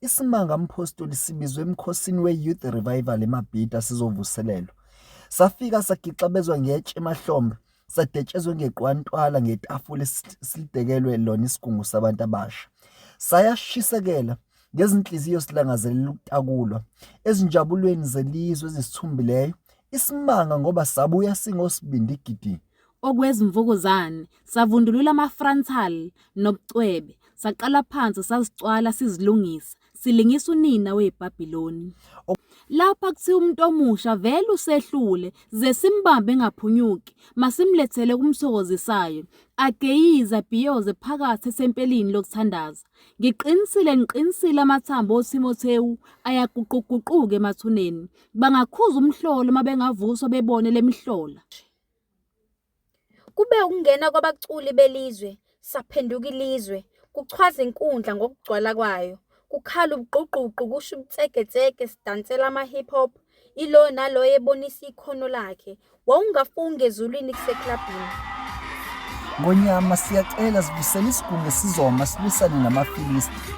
isimanga mphostoli sibizwe emkhosini we-Youth Revival eMabhida sizovuselelwa. Safika sagixabezwa ngetshe emahlombe, sadetshezwe ngeqwantwala ngetafula esilidekelwe lona isigungu sabantu abasha. Sayashisekela ngezinhliziyo silangazelela ukutakulwa ezinjabulweni zelizwe ezisithumbileyo, isimanga ngoba sabuya singosibindi gidi. Okwezimvukuzane savundulula ama-frontal nobucwebe, saqala phansi sazicwala sizilungisa, silingisa unina weBhabhiloni. Lapha kuthiwa umuntu omusha vele usehlule, ze simbambe engaphunyuki, masimlethele kumsokozisayo, ageyize abhiyoze phakathi esempelini lokuthandaza. Ngiqinisile amathambo oTimothewu ayaguquguquka emathuneni. Bangakhuza umhlolo mabengavuswa bebone lemihlola. Kube ukungena kwabaculi belizwe, saphenduka ilizwe, kuchwaza inkundla ngokugcwala kwayo. Kukhala ubugququgqu kusho ubutseketseke sidansela ama-hip hop, ilo nalo ebonisa ikhono lakhe. Wawungafunga ezulwini kuseklabhini. Ngonyama siyacela sivusele isigungu esizoma silwisane namaFilisti.